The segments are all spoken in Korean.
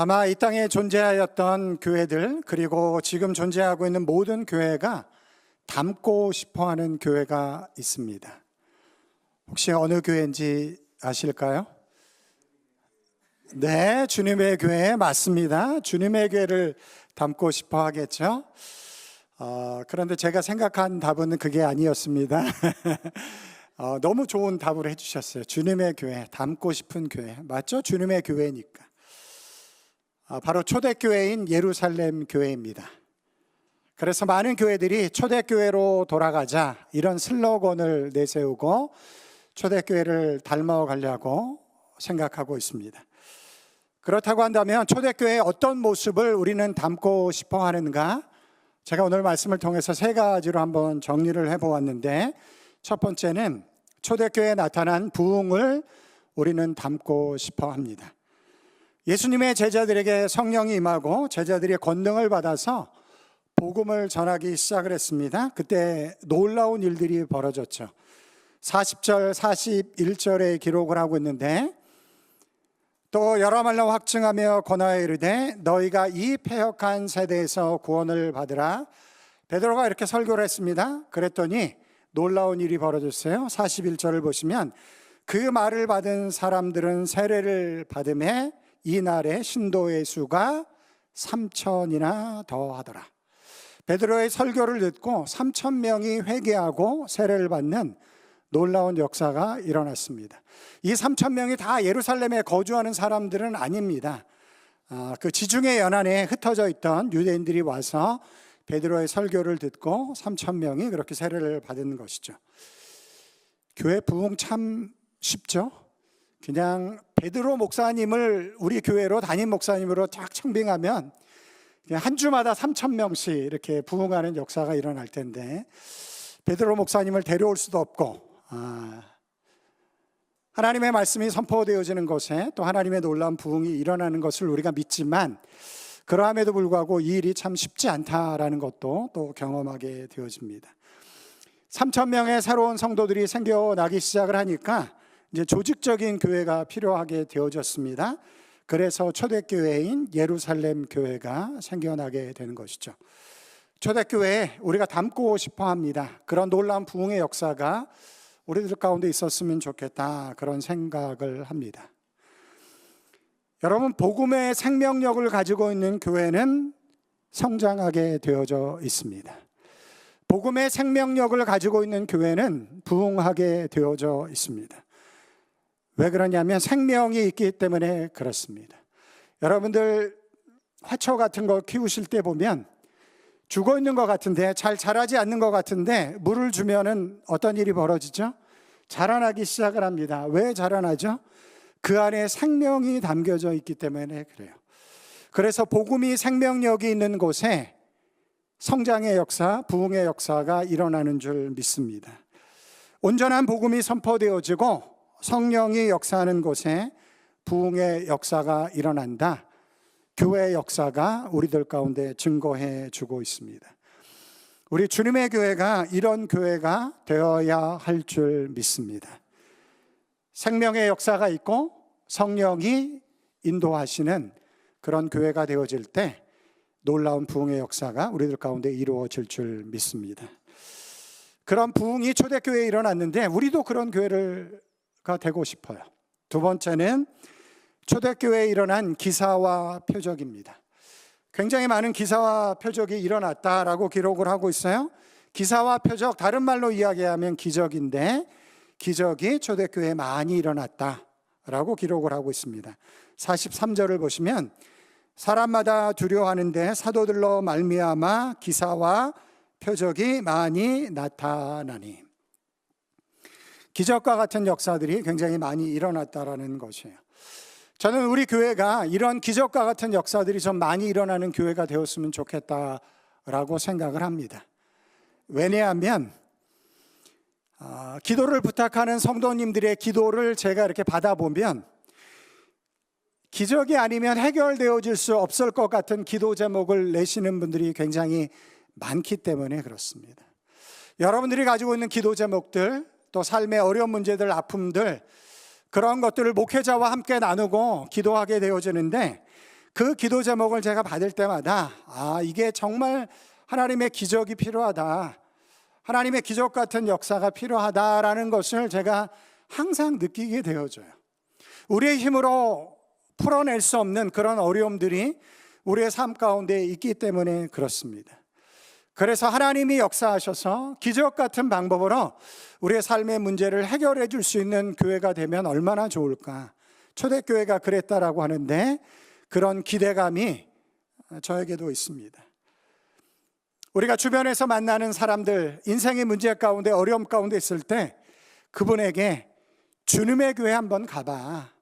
아마 이 땅에 존재하였던 교회들, 그리고 지금 존재하고 있는 모든 교회가 닮고 싶어 하는 교회가 있습니다. 혹시 어느 교회인지 아실까요? 네, 주님의 교회 맞습니다. 주님의 교회를 닮고 싶어 하겠죠. 그런데 제가 생각한 답은 그게 아니었습니다. 너무 좋은 답을 해주셨어요. 주님의 교회, 닮고 싶은 교회. 맞죠? 주님의 교회니까. 바로 초대교회인 예루살렘 교회입니다. 그래서 많은 교회들이 초대교회로 돌아가자 이런 슬로건을 내세우고 초대교회를 닮아가려고 생각하고 있습니다. 그렇다고 한다면 초대교회의 어떤 모습을 우리는 닮고 싶어 하는가? 제가 오늘 말씀을 통해서 세 가지로 한번 정리를 해보았는데, 첫 번째는 초대교회에 나타난 부흥을 우리는 닮고 싶어 합니다. 예수님의 제자들에게 성령이 임하고 제자들이 권능을 받아서 복음을 전하기 시작을 했습니다. 그때 놀라운 일들이 벌어졌죠. 40절, 41절에 기록을 하고 있는데, 또 여러 말로 확증하며 권하여 이르되 너희가 이 패역한 세대에서 구원을 받으라. 베드로가 이렇게 설교를 했습니다. 그랬더니 놀라운 일이 벌어졌어요. 41절을 보시면 그 말을 받은 사람들은 세례를 받음에 이날의 신도의 수가 3,000이나 더하더라. 베드로의 설교를 듣고 3,000명이 회개하고 세례를 받는 놀라운 역사가 일어났습니다. 이 3,000명이 다 예루살렘에 거주하는 사람들은 아닙니다. 그 지중해 연안에 흩어져 있던 유대인들이 와서 베드로의 설교를 듣고 3,000명이 그렇게 세례를 받은 것이죠. 교회 부흥 참 쉽죠? 그냥 베드로 목사님을 우리 교회로 담임 목사님으로 쫙 청빙하면 그냥 한 주마다 3,000명씩 이렇게 부흥하는 역사가 일어날 텐데, 베드로 목사님을 데려올 수도 없고, 하나님의 말씀이 선포되어지는 곳에 또 하나님의 놀라운 부흥이 일어나는 것을 우리가 믿지만, 그러함에도 불구하고 이 일이 참 쉽지 않다라는 것도 또 경험하게 되어집니다. 3,000명의 새로운 성도들이 생겨나기 시작을 하니까 이제 조직적인 교회가 필요하게 되어졌습니다. 그래서 초대교회인 예루살렘 교회가 생겨나게 되는 것이죠. 초대교회에 우리가 닮고 싶어 합니다. 그런 놀라운 부흥의 역사가 우리들 가운데 있었으면 좋겠다, 그런 생각을 합니다. 여러분, 복음의 생명력을 가지고 있는 교회는 성장하게 되어져 있습니다. 복음의 생명력을 가지고 있는 교회는 부흥하게 되어져 있습니다. 왜 그러냐면 생명이 있기 때문에 그렇습니다. 여러분들 화초 같은 거 키우실 때 보면 죽어 있는 것 같은데, 잘 자라지 않는 것 같은데 물을 주면은 어떤 일이 벌어지죠? 자라나기 시작을 합니다. 왜 자라나죠? 그 안에 생명이 담겨져 있기 때문에 그래요. 그래서 복음이 생명력이 있는 곳에 성장의 역사, 부흥의 역사가 일어나는 줄 믿습니다. 온전한 복음이 선포되어지고 성령이 역사하는 곳에 부흥의 역사가 일어난다. 교회의 역사가 우리들 가운데 증거해 주고 있습니다. 우리 주님의 교회가 이런 교회가 되어야 할 줄 믿습니다. 생명의 역사가 있고 성령이 인도하시는 그런 교회가 되어질 때 놀라운 부흥의 역사가 우리들 가운데 이루어질 줄 믿습니다. 그런 부흥이 초대교회에 일어났는데 우리도 그런 교회가 되고 싶어요. 두 번째는 초대교회에 일어난 기사와 표적입니다. 굉장히 많은 기사와 표적이 일어났다라고 기록을 하고 있어요. 기사와 표적, 다른 말로 이야기하면 기적인데, 기적이 초대교회에 많이 일어났다라고 기록을 하고 있습니다. 43절을 보시면 사람마다 두려워하는데 사도들로 말미암아 기사와 표적이 많이 나타나니. 기적과 같은 역사들이 굉장히 많이 일어났다라는 것이에요. 저는 우리 교회가 이런 기적과 같은 역사들이 좀 많이 일어나는 교회가 되었으면 좋겠다라고 생각을 합니다. 왜냐하면 기도를 부탁하는 성도님들의 기도를 제가 이렇게 받아보면 기적이 아니면 해결되어질 수 없을 것 같은 기도 제목을 내시는 분들이 굉장히 많기 때문에 그렇습니다. 여러분들이 가지고 있는 기도 제목들, 또 삶의 어려운 문제들, 아픔들, 그런 것들을 목회자와 함께 나누고 기도하게 되어지는데 그 기도 제목을 제가 받을 때마다 이게 정말 하나님의 기적이 필요하다, 하나님의 기적 같은 역사가 필요하다라는 것을 제가 항상 느끼게 되어져요. 우리의 힘으로 풀어낼 수 없는 그런 어려움들이 우리의 삶 가운데 있기 때문에 그렇습니다. 그래서 하나님이 역사하셔서 기적 같은 방법으로 우리의 삶의 문제를 해결해 줄 수 있는 교회가 되면 얼마나 좋을까. 초대교회가 그랬다라고 하는데 그런 기대감이 저에게도 있습니다. 우리가 주변에서 만나는 사람들, 인생의 문제 가운데 어려움 가운데 있을 때 그분에게 주님의 교회 한번 가봐,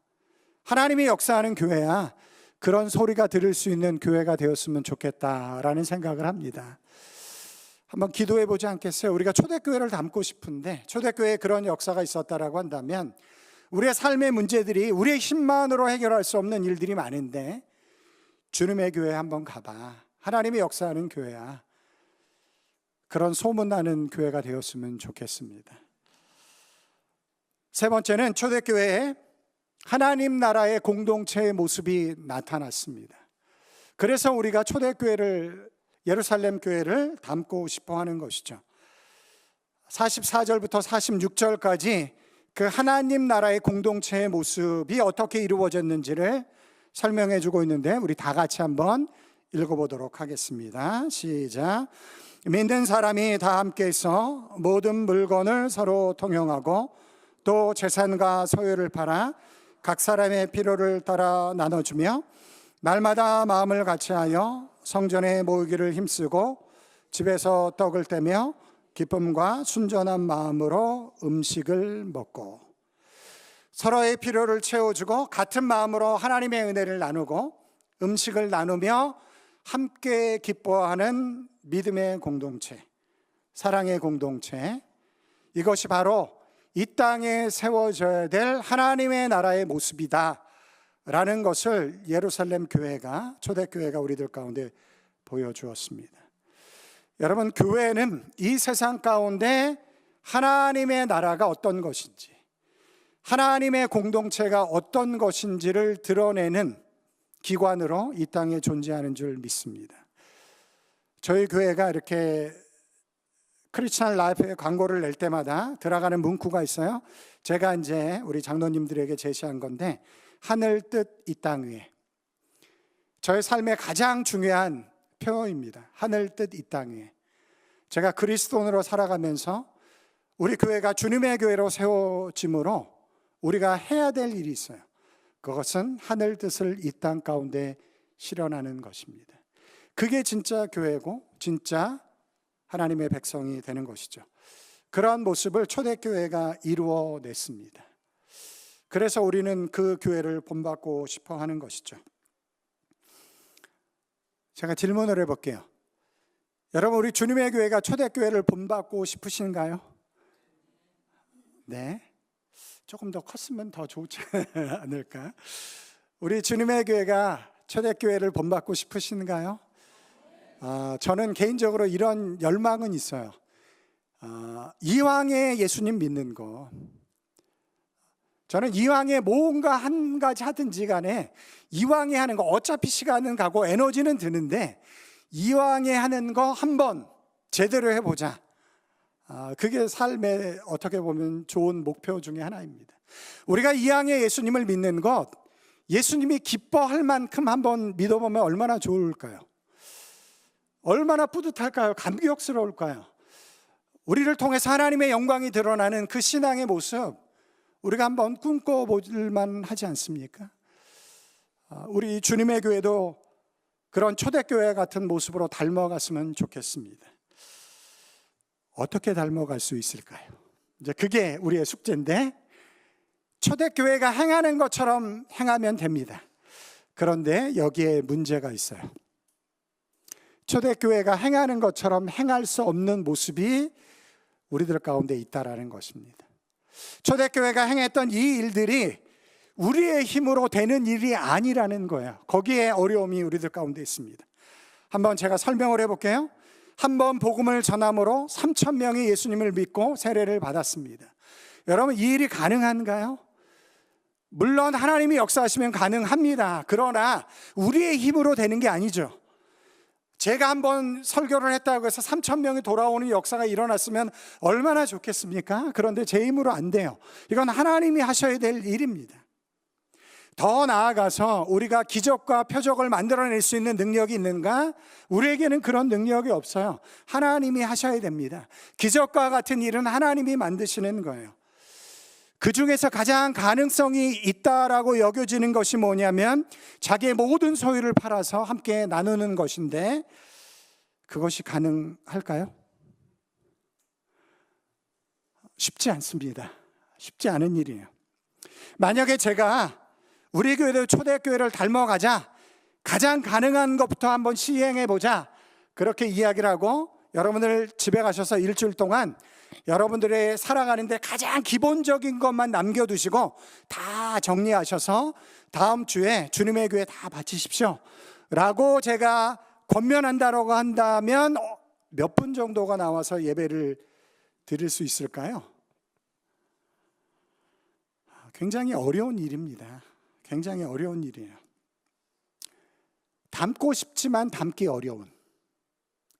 하나님이 역사하는 교회야, 그런 소리가 들을 수 있는 교회가 되었으면 좋겠다라는 생각을 합니다. 한번 기도해 보지 않겠어요? 우리가 초대교회를 닮고 싶은데 초대교회에 그런 역사가 있었다라고 한다면 우리의 삶의 문제들이 우리의 힘만으로 해결할 수 없는 일들이 많은데 주님의 교회에 한번 가봐, 하나님이 역사하는 교회야, 그런 소문나는 교회가 되었으면 좋겠습니다. 세 번째는 초대교회에 하나님 나라의 공동체의 모습이 나타났습니다. 그래서 우리가 초대교회를, 예루살렘 교회를 닮고 싶어 하는 것이죠. 44절부터 46절까지 그 하나님 나라의 공동체의 모습이 어떻게 이루어졌는지를 설명해 주고 있는데 우리 다 같이 한번 읽어보도록 하겠습니다. 시작. 믿는 사람이 다 함께해서 모든 물건을 서로 통용하고 또 재산과 소유를 팔아 각 사람의 필요를 따라 나눠주며 날마다 마음을 같이하여 성전에 모이기를 힘쓰고 집에서 떡을 떼며 기쁨과 순전한 마음으로 음식을 먹고, 서로의 필요를 채워주고 같은 마음으로 하나님의 은혜를 나누고 음식을 나누며 함께 기뻐하는 믿음의 공동체, 사랑의 공동체, 이것이 바로 이 땅에 세워져야 될 하나님의 나라의 모습이다 라는 것을 예루살렘 교회가, 초대교회가 우리들 가운데 보여주었습니다. 여러분, 교회는 이 세상 가운데 하나님의 나라가 어떤 것인지, 하나님의 공동체가 어떤 것인지를 드러내는 기관으로 이 땅에 존재하는 줄 믿습니다. 저희 교회가 이렇게 크리스찬 라이프의 광고를 낼 때마다 들어가는 문구가 있어요. 제가 이제 우리 장로님들에게 제시한 건데, 하늘 뜻 이 땅 위에. 저의 삶의 가장 중요한 표어입니다. 하늘 뜻 이 땅 위에. 제가 그리스도인으로 살아가면서 우리 교회가 주님의 교회로 세워짐으로 우리가 해야 될 일이 있어요. 그것은 하늘 뜻을 이 땅 가운데 실현하는 것입니다. 그게 진짜 교회고 진짜 하나님의 백성이 되는 것이죠. 그러한 모습을 초대교회가 이루어냈습니다. 그래서 우리는 그 교회를 본받고 싶어 하는 것이죠. 제가 질문을 해볼게요. 여러분, 우리 주님의 교회가 초대교회를 본받고 싶으신가요? 네. 조금 더 컸으면 더 좋지 않을까? 우리 주님의 교회가 초대교회를 본받고 싶으신가요? 저는 개인적으로 이런 열망은 있어요. 이왕에 예수님 믿는 거, 저는 이왕에 뭔가 한 가지 하든지 간에 이왕에 하는 거, 어차피 시간은 가고 에너지는 드는데 이왕에 하는 거 한번 제대로 해보자. 그게 삶의 어떻게 보면 좋은 목표 중에 하나입니다. 우리가 이왕에 예수님을 믿는 것, 예수님이 기뻐할 만큼 한번 믿어보면 얼마나 좋을까요? 얼마나 뿌듯할까요? 감격스러울까요? 우리를 통해서 하나님의 영광이 드러나는 그 신앙의 모습, 우리가 한번 꿈꿔볼 만하지 않습니까? 우리 주님의 교회도 그런 초대교회 같은 모습으로 닮아갔으면 좋겠습니다. 어떻게 닮아갈 수 있을까요? 이제 그게 우리의 숙제인데, 초대교회가 행하는 것처럼 행하면 됩니다. 그런데 여기에 문제가 있어요. 초대교회가 행하는 것처럼 행할 수 없는 모습이 우리들 가운데 있다라는 것입니다. 초대교회가 행했던 이 일들이 우리의 힘으로 되는 일이 아니라는 거예요. 거기에 어려움이 우리들 가운데 있습니다. 한번 제가 설명을 해볼게요. 한번 복음을 전함으로 3,000명이 예수님을 믿고 세례를 받았습니다. 여러분, 이 일이 가능한가요? 물론 하나님이 역사하시면 가능합니다. 그러나 우리의 힘으로 되는 게 아니죠. 제가 한번 설교를 했다고 해서 3,000명이 돌아오는 역사가 일어났으면 얼마나 좋겠습니까? 그런데 제 힘으로 안 돼요. 이건 하나님이 하셔야 될 일입니다. 더 나아가서 우리가 기적과 표적을 만들어낼 수 있는 능력이 있는가? 우리에게는 그런 능력이 없어요. 하나님이 하셔야 됩니다. 기적과 같은 일은 하나님이 만드시는 거예요. 그 중에서 가장 가능성이 있다라고 여겨지는 것이 뭐냐면 자기의 모든 소유를 팔아서 함께 나누는 것인데, 그것이 가능할까요? 쉽지 않습니다. 쉽지 않은 일이에요. 만약에 제가 우리 교회도 초대교회를 닮아가자, 가장 가능한 것부터 한번 시행해보자, 그렇게 이야기를 하고 여러분들 집에 가셔서 일주일 동안 여러분들의 살아가는데 가장 기본적인 것만 남겨두시고 다 정리하셔서 다음 주에 주님의 교회 다 바치십시오 라고 제가 권면한다고 한다면 몇 분 정도가 나와서 예배를 드릴 수 있을까요? 굉장히 어려운 일입니다. 굉장히 어려운 일이에요. 담고 싶지만 담기 어려운,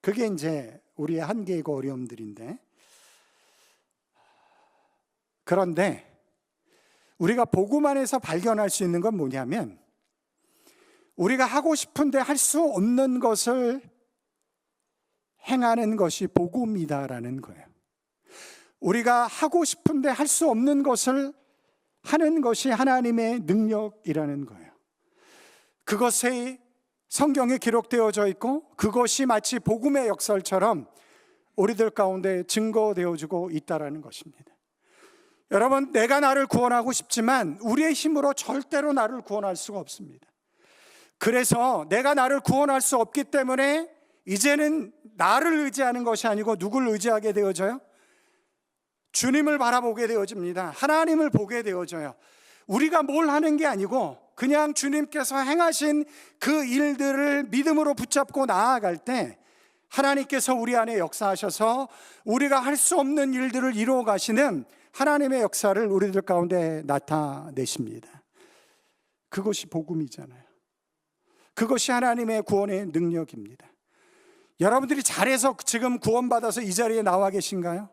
그게 이제 우리의 한계이고 어려움들인데, 그런데 우리가 복음 안에서 발견할 수 있는 건 뭐냐면, 우리가 하고 싶은데 할 수 없는 것을 행하는 것이 복음이다라는 거예요. 우리가 하고 싶은데 할 수 없는 것을 하는 것이 하나님의 능력이라는 거예요. 그것이 성경에 기록되어져 있고 그것이 마치 복음의 역설처럼 우리들 가운데 증거되어지고 있다는 것입니다. 여러분, 내가 나를 구원하고 싶지만 우리의 힘으로 절대로 나를 구원할 수가 없습니다. 그래서 내가 나를 구원할 수 없기 때문에 이제는 나를 의지하는 것이 아니고 누구를 의지하게 되어져요? 주님을 바라보게 되어집니다. 하나님을 보게 되어져요. 우리가 뭘 하는 게 아니고 그냥 주님께서 행하신 그 일들을 믿음으로 붙잡고 나아갈 때 하나님께서 우리 안에 역사하셔서 우리가 할 수 없는 일들을 이루어 가시는 하나님의 역사를 우리들 가운데 나타내십니다. 그것이 복음이잖아요. 그것이 하나님의 구원의 능력입니다. 여러분들이 잘해서 지금 구원받아서 이 자리에 나와 계신가요?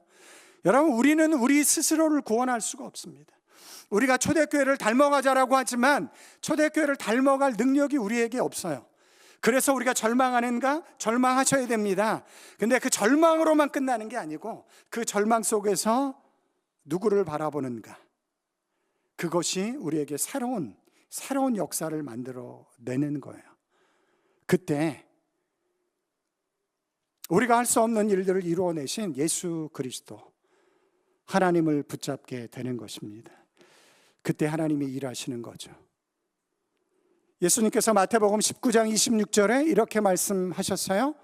여러분, 우리는 우리 스스로를 구원할 수가 없습니다. 우리가 초대교회를 닮아가자라고 하지만 초대교회를 닮아갈 능력이 우리에게 없어요. 그래서 우리가 절망하는가? 절망하셔야 됩니다. 근데 그 절망으로만 끝나는 게 아니고 그 절망 속에서 누구를 바라보는가? 그것이 우리에게 새로운 역사를 만들어내는 거예요. 그때 우리가 할 수 없는 일들을 이루어내신 예수 그리스도, 하나님을 붙잡게 되는 것입니다. 그때 하나님이 일하시는 거죠. 예수님께서 마태복음 19장 26절에 이렇게 말씀하셨어요.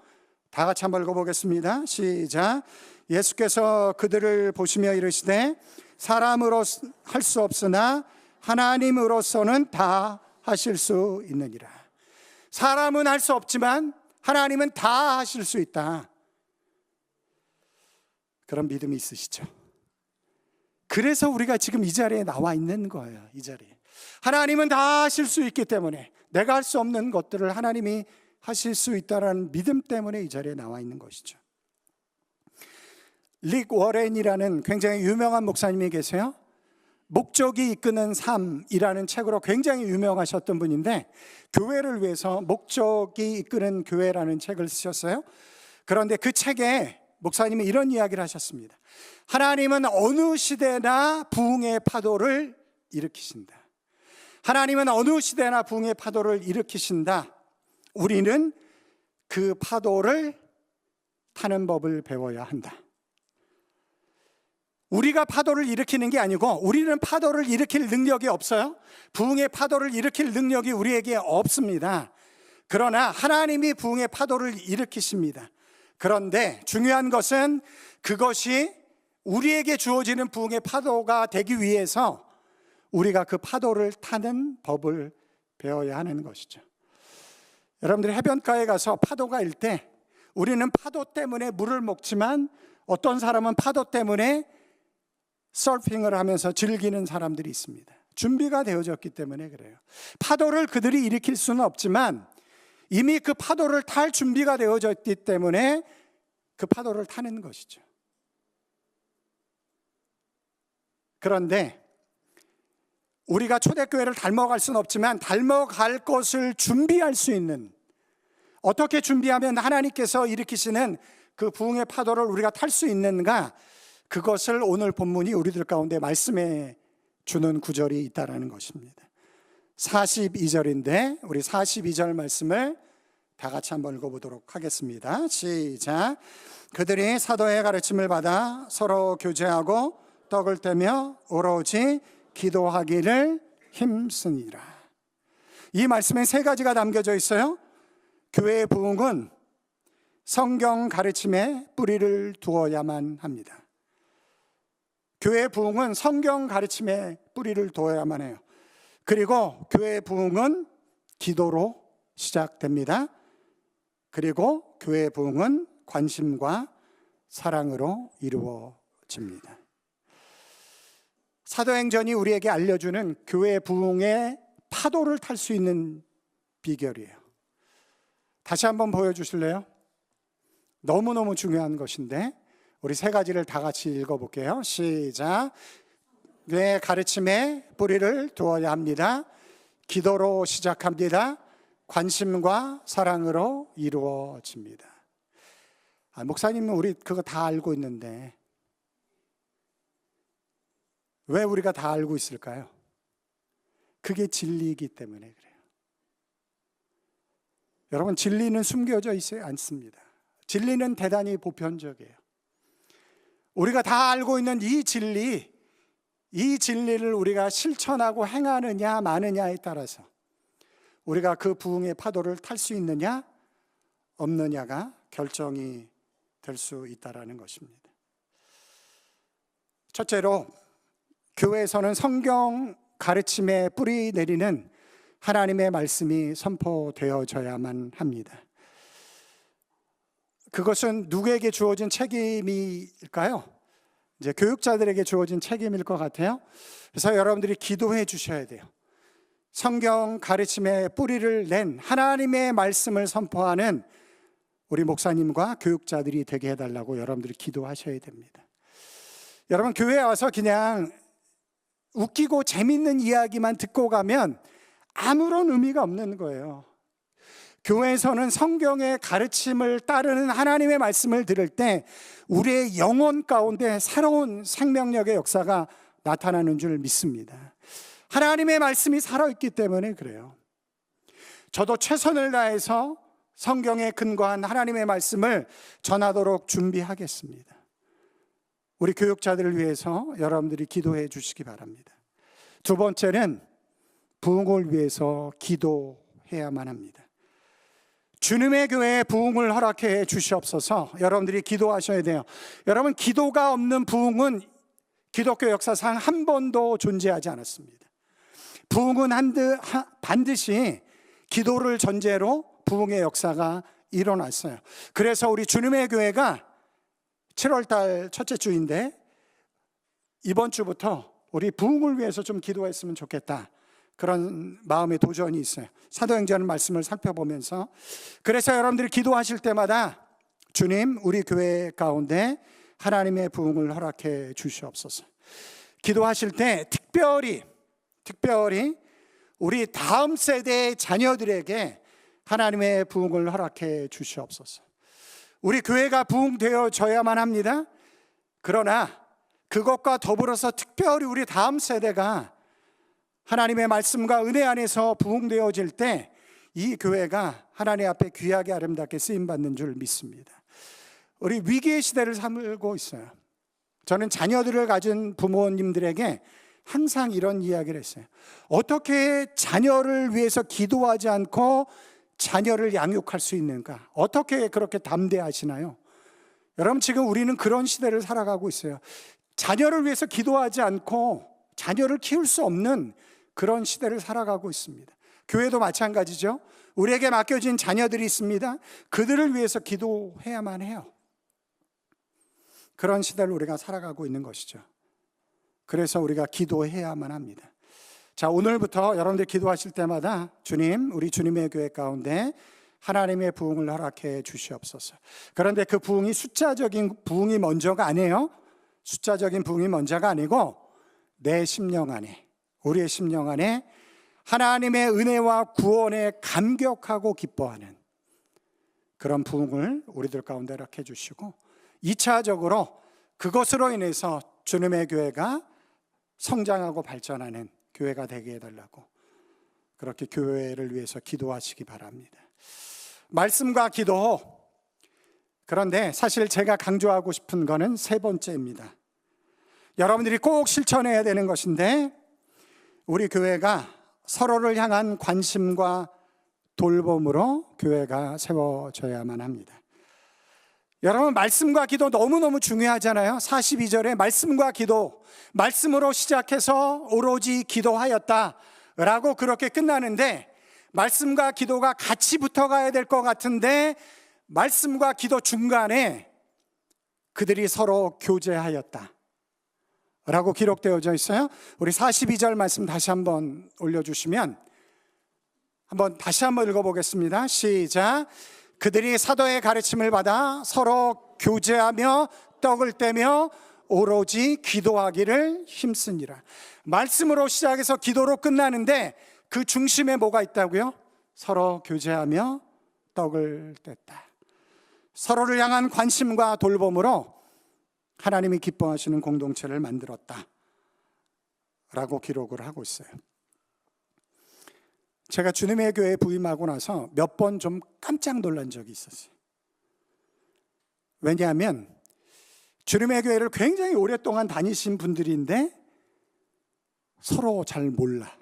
다 같이 한번 읽어보겠습니다. 시작. 예수께서 그들을 보시며 이르시되 사람으로 할 수 없으나 하나님으로서는 다 하실 수 있느니라. 사람은 할 수 없지만 하나님은 다 하실 수 있다. 그런 믿음이 있으시죠? 그래서 우리가 지금 이 자리에 나와 있는 거예요. 이 자리에 하나님은 다 하실 수 있기 때문에, 내가 할 수 없는 것들을 하나님이 하실 수 있다는 믿음 때문에 이 자리에 나와 있는 것이죠. 릭 워렌이라는 굉장히 유명한 목사님이 계세요. 목적이 이끄는 삶이라는 책으로 굉장히 유명하셨던 분인데, 교회를 위해서 목적이 이끄는 교회라는 책을 쓰셨어요. 그런데 그 책에 목사님이 이런 이야기를 하셨습니다. 하나님은 어느 시대나 부흥의 파도를 일으키신다. 하나님은 어느 시대나 부흥의 파도를 일으키신다. 우리는 그 파도를 타는 법을 배워야 한다. 우리가 파도를 일으키는 게 아니고, 우리는 파도를 일으킬 능력이 없어요. 부흥의 파도를 일으킬 능력이 우리에게 없습니다. 그러나 하나님이 부흥의 파도를 일으키십니다. 그런데 중요한 것은 그것이 우리에게 주어지는 부흥의 파도가 되기 위해서 우리가 그 파도를 타는 법을 배워야 하는 것이죠. 여러분들이 해변가에 가서 파도가 일 때 우리는 파도 때문에 물을 먹지만 어떤 사람은 파도 때문에 서핑을 하면서 즐기는 사람들이 있습니다. 준비가 되어졌기 때문에 그래요. 파도를 그들이 일으킬 수는 없지만 이미 그 파도를 탈 준비가 되어졌기 때문에 그 파도를 타는 것이죠. 그런데 우리가 초대교회를 닮아갈 수는 없지만 닮아갈 것을 준비할 수 있는, 어떻게 준비하면 하나님께서 일으키시는 그 부흥의 파도를 우리가 탈 수 있는가, 그것을 오늘 본문이 우리들 가운데 말씀해 주는 구절이 있다는 것입니다. 42절인데 우리 42절 말씀을 다 같이 한번 읽어보도록 하겠습니다. 시작. 그들이 사도의 가르침을 받아 서로 교제하고 떡을 떼며 오로지 기도하기를 힘쓰니라. 이 말씀에 세 가지가 담겨져 있어요. 교회의 부흥은 성경 가르침에 뿌리를 두어야만 합니다. 교회의 부흥은 성경 가르침에 뿌리를 두어야만 해요. 그리고 교회의 부흥은 기도로 시작됩니다. 그리고 교회의 부흥은 관심과 사랑으로 이루어집니다. 사도행전이 우리에게 알려주는 교회의 부흥의 파도를 탈 수 있는 비결이에요. 다시 한번 보여주실래요? 너무너무 중요한 것인데 우리 세 가지를 다 같이 읽어볼게요. 시작. 내 가르침에 뿌리를 두어야 합니다. 기도로 시작합니다. 관심과 사랑으로 이루어집니다. 목사님은 우리 그거 다 알고 있는데 왜 우리가 다 알고 있을까요? 그게 진리이기 때문에 그래요. 여러분, 진리는 숨겨져 있지 않습니다. 진리는 대단히 보편적이에요. 우리가 다 알고 있는 이 진리를 우리가 실천하고 행하느냐 마느냐에 따라서 우리가 그 부흥의 파도를 탈 수 있느냐 없느냐가 결정이 될 수 있다는 것입니다. 첫째로, 교회에서는 성경 가르침에 뿌리 내리는 하나님의 말씀이 선포되어져야만 합니다. 그것은 누구에게 주어진 책임일까요? 이제 교육자들에게 주어진 책임일 것 같아요. 그래서 여러분들이 기도해 주셔야 돼요. 성경 가르침에 뿌리를 낸 하나님의 말씀을 선포하는 우리 목사님과 교육자들이 되게 해달라고 여러분들이 기도하셔야 됩니다. 여러분, 교회에 와서 그냥 웃기고 재밌는 이야기만 듣고 가면 아무런 의미가 없는 거예요. 교회에서는 성경의 가르침을 따르는 하나님의 말씀을 들을 때 우리의 영혼 가운데 새로운 생명력의 역사가 나타나는 줄 믿습니다. 하나님의 말씀이 살아있기 때문에 그래요. 저도 최선을 다해서 성경에 근거한 하나님의 말씀을 전하도록 준비하겠습니다. 우리 교육자들을 위해서 여러분들이 기도해 주시기 바랍니다. 두 번째는 부흥을 위해서 기도해야만 합니다. 주님의 교회에 부흥을 허락해 주시옵소서. 여러분들이 기도하셔야 돼요. 여러분, 기도가 없는 부흥은 기독교 역사상 한 번도 존재하지 않았습니다. 부흥은 반드시 기도를 전제로 부흥의 역사가 일어났어요. 그래서 우리 주님의 교회가 7월달 첫째 주인데 이번 주부터 우리 부흥을 위해서 좀 기도했으면 좋겠다, 그런 마음의 도전이 있어요. 사도행전 말씀을 살펴보면서. 그래서 여러분들이 기도하실 때마다 주님, 우리 교회 가운데 하나님의 부흥을 허락해 주시옵소서. 기도하실 때 특별히 우리 다음 세대의 자녀들에게 하나님의 부흥을 허락해 주시옵소서. 우리 교회가 부흥되어져야만 합니다. 그러나 그것과 더불어서 특별히 우리 다음 세대가 하나님의 말씀과 은혜 안에서 부흥되어질 때 이 교회가 하나님 앞에 귀하게 아름답게 쓰임받는 줄 믿습니다. 우리 위기의 시대를 살고 있어요. 저는 자녀들을 가진 부모님들에게 항상 이런 이야기를 했어요. 어떻게 자녀를 위해서 기도하지 않고 자녀를 양육할 수 있는가? 어떻게 그렇게 담대하시나요? 여러분, 지금 우리는 그런 시대를 살아가고 있어요. 자녀를 위해서 기도하지 않고 자녀를 키울 수 없는 그런 시대를 살아가고 있습니다. 교회도 마찬가지죠. 우리에게 맡겨진 자녀들이 있습니다. 그들을 위해서 기도해야만 해요. 그런 시대를 우리가 살아가고 있는 것이죠. 그래서 우리가 기도해야만 합니다. 자, 오늘부터 여러분들 기도하실 때마다 주님, 우리 주님의 교회 가운데 하나님의 부흥을 허락해 주시옵소서. 그런데 그 부흥이 숫자적인 부흥이 먼저가 아니에요. 숫자적인 부흥이 먼저가 아니고 내 심령 안에, 우리의 심령 안에 하나님의 은혜와 구원에 감격하고 기뻐하는 그런 부흥을 우리들 가운데 허락해 주시고, 2차적으로 그것으로 인해서 주님의 교회가 성장하고 발전하는 교회가 되게 해달라고, 그렇게 교회를 위해서 기도하시기 바랍니다. 말씀과 기도, 그런데 사실 제가 강조하고 싶은 거는 세 번째입니다. 여러분들이 꼭 실천해야 되는 것인데, 우리 교회가 서로를 향한 관심과 돌봄으로 교회가 세워져야만 합니다. 여러분, 말씀과 기도 너무너무 중요하잖아요. 42절에 말씀과 기도, 말씀으로 시작해서 오로지 기도하였다 라고 그렇게 끝나는데, 말씀과 기도가 같이 붙어가야 될 것 같은데, 말씀과 기도 중간에 그들이 서로 교제하였다 라고 기록되어져 있어요. 우리 42절 말씀 다시 한번 올려주시면 다시 한번 읽어보겠습니다. 시작. 그들이 사도의 가르침을 받아 서로 교제하며 떡을 떼며 오로지 기도하기를 힘쓰니라. 말씀으로 시작해서 기도로 끝나는데 그 중심에 뭐가 있다고요? 서로 교제하며 떡을 뗐다. 서로를 향한 관심과 돌봄으로 하나님이 기뻐하시는 공동체를 만들었다 라고 기록을 하고 있어요. 제가 주님의 교회에 부임하고 나서 몇 번 좀 깜짝 놀란 적이 있었어요. 왜냐하면 주님의 교회를 굉장히 오랫동안 다니신 분들인데 서로 잘 몰라.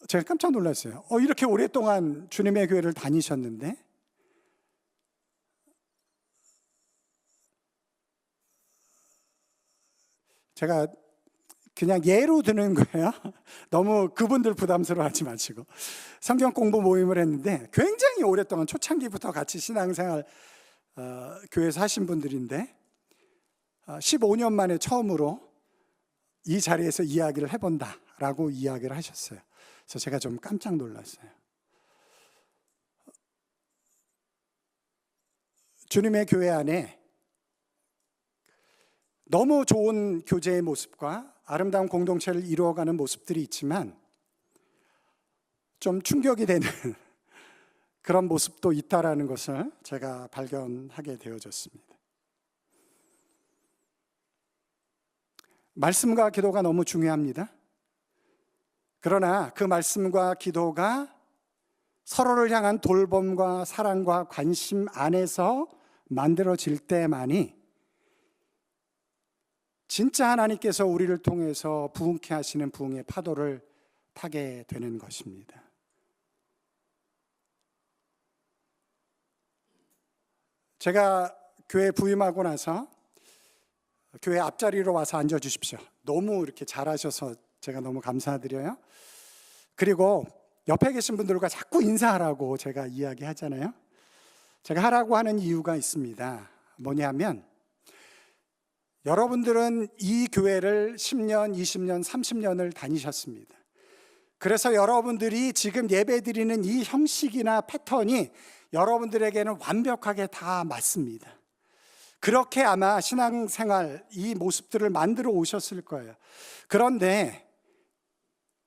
제가 깜짝 놀랐어요. 이렇게 오랫동안 주님의 교회를 다니셨는데 제가 그냥 예로 드는 거예요. 너무 그분들 부담스러워하지 마시고. 성경 공부 모임을 했는데 굉장히 오랫동안 초창기부터 같이 신앙생활 교회에서 하신 분들인데 15년 만에 처음으로 이 자리에서 이야기를 해본다라고 이야기를 하셨어요. 그래서 제가 좀 깜짝 놀랐어요. 주님의 교회 안에 너무 좋은 교제의 모습과 아름다운 공동체를 이루어가는 모습들이 있지만 좀 충격이 되는 그런 모습도 있다라는 것을 제가 발견하게 되어졌습니다. 말씀과 기도가 너무 중요합니다. 그러나 그 말씀과 기도가 서로를 향한 돌봄과 사랑과 관심 안에서 만들어질 때만이 진짜 하나님께서 우리를 통해서 부흥케 하시는 부흥의 파도를 타게 되는 것입니다. 제가 교회 부임하고 나서 교회 앞자리로 와서 앉아주십시오. 너무 이렇게 잘하셔서 제가 너무 감사드려요. 그리고 옆에 계신 분들과 자꾸 인사하라고 제가 이야기하잖아요. 제가 하라고 하는 이유가 있습니다. 뭐냐면 여러분들은 이 교회를 10년, 20년, 30년을 다니셨습니다. 그래서 여러분들이 지금 예배드리는 이 형식이나 패턴이 여러분들에게는 완벽하게 다 맞습니다. 그렇게 아마 신앙생활 이 모습들을 만들어 오셨을 거예요. 그런데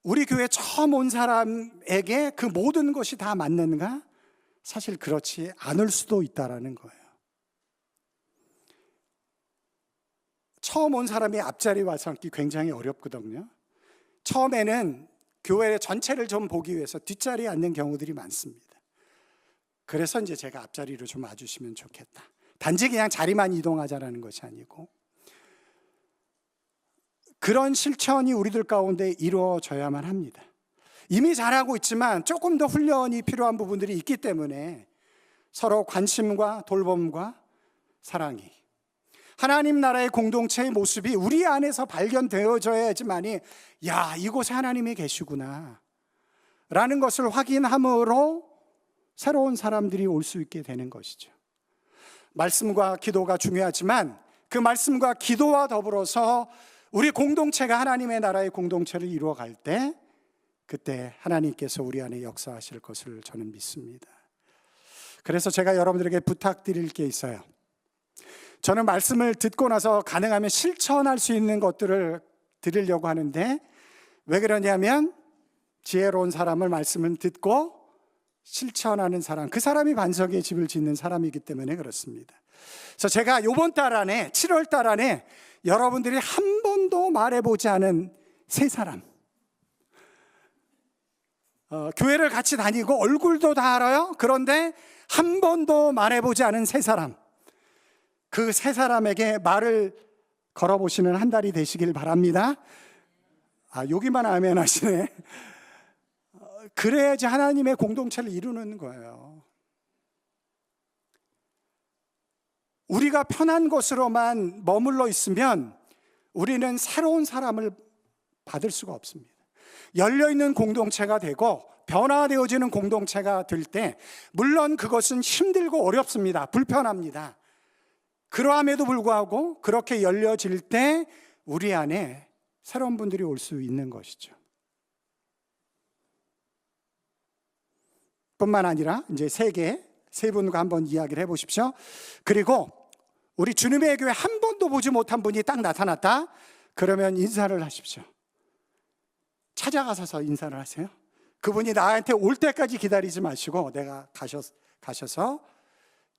우리 교회 처음 온 사람에게 그 모든 것이 다 맞는가? 사실 그렇지 않을 수도 있다라는 거예요. 처음 온 사람이 앞자리 와서 앉기 굉장히 어렵거든요. 처음에는 교회 전체를 좀 보기 위해서 뒷자리에 앉는 경우들이 많습니다. 그래서 이제 제가 앞자리로 좀 와주시면 좋겠다. 단지 그냥 자리만 이동하자라는 것이 아니고 그런 실천이 우리들 가운데 이루어져야만 합니다. 이미 잘하고 있지만 조금 더 훈련이 필요한 부분들이 있기 때문에 서로 관심과 돌봄과 사랑이 하나님 나라의 공동체의 모습이 우리 안에서 발견되어져야지만이 야, 이곳에 하나님이 계시구나 라는 것을 확인함으로 새로운 사람들이 올 수 있게 되는 것이죠. 말씀과 기도가 중요하지만 그 말씀과 기도와 더불어서 우리 공동체가 하나님의 나라의 공동체를 이루어갈 때 그때 하나님께서 우리 안에 역사하실 것을 저는 믿습니다. 그래서 제가 여러분들에게 부탁드릴 게 있어요. 저는 말씀을 듣고 나서 가능하면 실천할 수 있는 것들을 드리려고 하는데, 왜 그러냐면 지혜로운 사람을 말씀을 듣고 실천하는 사람, 그 사람이 반석에 집을 짓는 사람이기 때문에 그렇습니다. 그래서 제가 이번 달 안에, 7월 달 안에 여러분들이 한 번도 말해보지 않은 세 사람, 교회를 같이 다니고 얼굴도 다 알아요. 그런데 한 번도 말해보지 않은 세 사람, 그 세 사람에게 말을 걸어보시는 한 달이 되시길 바랍니다. 여기만 아멘 하시네. 그래야지 하나님의 공동체를 이루는 거예요. 우리가 편한 곳으로만 머물러 있으면 우리는 새로운 사람을 받을 수가 없습니다. 열려있는 공동체가 되고 변화되어지는 공동체가 될 때, 물론 그것은 힘들고 어렵습니다. 불편합니다. 그러함에도 불구하고 그렇게 열려질 때 우리 안에 새로운 분들이 올 수 있는 것이죠. 뿐만 아니라 이제 세 분과 한번 이야기를 해보십시오. 그리고 우리 주님의 교회 한 번도 보지 못한 분이 딱 나타났다. 그러면 인사를 하십시오. 찾아가서 인사를 하세요. 그분이 나한테 올 때까지 기다리지 마시고 내가 가셔서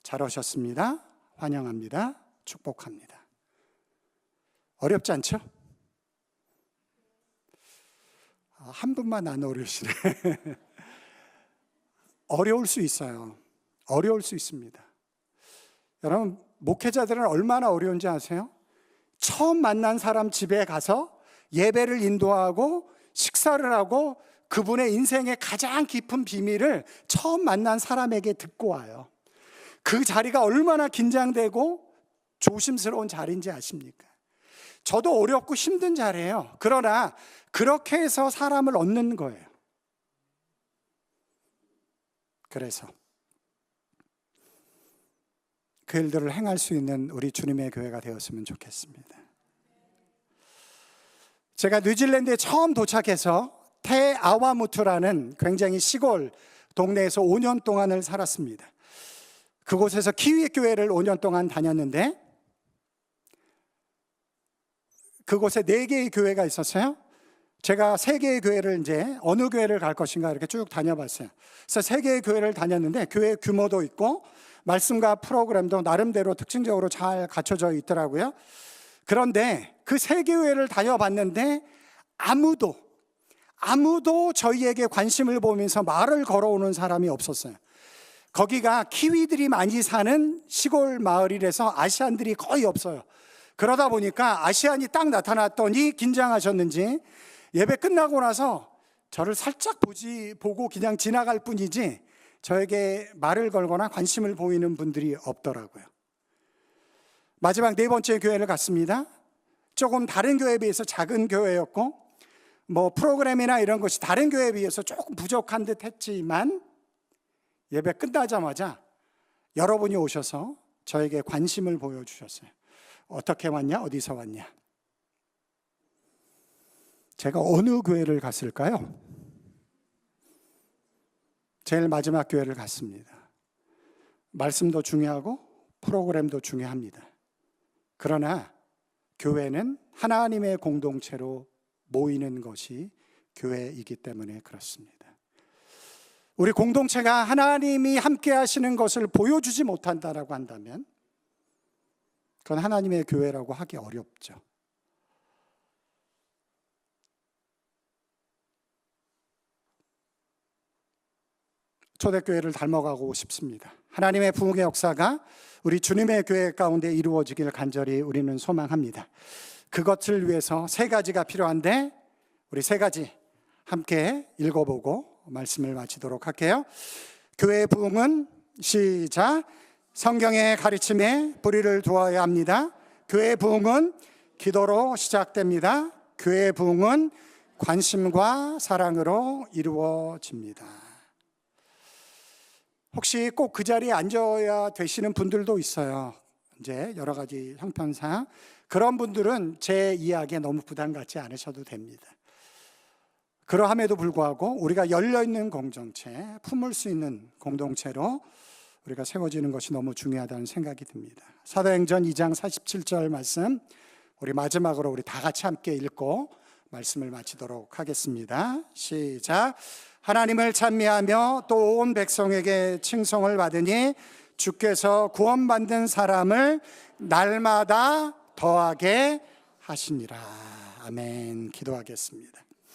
잘 오셨습니다, 환영합니다, 축복합니다. 어렵지 않죠? 한 분만 안 어려우시네. 어려울 수 있어요. 어려울 수 있습니다. 여러분, 목회자들은 얼마나 어려운지 아세요? 처음 만난 사람 집에 가서 예배를 인도하고 식사를 하고 그분의 인생의 가장 깊은 비밀을 처음 만난 사람에게 듣고 와요. 그 자리가 얼마나 긴장되고 조심스러운 자리인지 아십니까? 저도 어렵고 힘든 자리예요. 그러나 그렇게 해서 사람을 얻는 거예요. 그래서 그 일들을 행할 수 있는 우리 주님의 교회가 되었으면 좋겠습니다. 제가 뉴질랜드에 처음 도착해서 테아와무투라는 굉장히 시골 동네에서 5년 동안을 살았습니다. 그곳에서 키위 교회를 5년 동안 다녔는데, 그곳에 4개의 교회가 있었어요. 제가 3개의 교회를 이제 어느 교회를 갈 것인가 이렇게 쭉 다녀봤어요. 그래서 3개의 교회를 다녔는데 교회 규모도 있고 말씀과 프로그램도 나름대로 특징적으로 잘 갖춰져 있더라고요. 그런데 그 3교회를 다녀봤는데 아무도 저희에게 관심을 보면서 말을 걸어오는 사람이 없었어요. 거기가 키위들이 많이 사는 시골 마을이라서 아시안들이 거의 없어요. 그러다 보니까 아시안이 딱 나타났더니 긴장하셨는지 예배 끝나고 나서 저를 살짝 보고 그냥 지나갈 뿐이지 저에게 말을 걸거나 관심을 보이는 분들이 없더라고요. 마지막 4번째 교회를 갔습니다. 조금 다른 교회에 비해서 작은 교회였고 프로그램이나 이런 것이 다른 교회에 비해서 조금 부족한 듯 했지만 예배 끝나자마자 여러분이 오셔서 저에게 관심을 보여주셨어요. 어떻게 왔냐? 어디서 왔냐? 제가 어느 교회를 갔을까요? 제일 마지막 교회를 갔습니다. 말씀도 중요하고 프로그램도 중요합니다. 그러나 교회는 하나님의 공동체로 모이는 것이 교회이기 때문에 그렇습니다. 우리 공동체가 하나님이 함께 하시는 것을 보여주지 못한다라고 한다면 그건 하나님의 교회라고 하기 어렵죠. 초대교회를 닮아가고 싶습니다. 하나님의 부흥의 역사가 우리 주님의 교회 가운데 이루어지기를 간절히 우리는 소망합니다. 그것을 위해서 3가지가 필요한데 우리 3가지 함께 읽어보고 말씀을 마치도록 할게요. 교회의 부흥은 시작. 성경의 가르침에 뿌리를 두어야 합니다. 교회의 부흥은 기도로 시작됩니다. 교회의 부흥은 관심과 사랑으로 이루어집니다. 혹시 꼭 그 자리에 앉아야 되시는 분들도 있어요. 이제 여러 가지 형편상. 그런 분들은 제 이야기에 너무 부담 갖지 않으셔도 됩니다. 그러함에도 불구하고 우리가 열려있는 공동체, 품을 수 있는 공동체로 우리가 세워지는 것이 너무 중요하다는 생각이 듭니다. 사도행전 2장 47절 말씀, 우리 마지막으로 우리 다 같이 함께 읽고 말씀을 마치도록 하겠습니다. 시작. 하나님을 찬미하며 또 온 백성에게 칭송을 받으니 주께서 구원받는 사람을 날마다 더하게 하시니라. 아멘. 기도하겠습니다.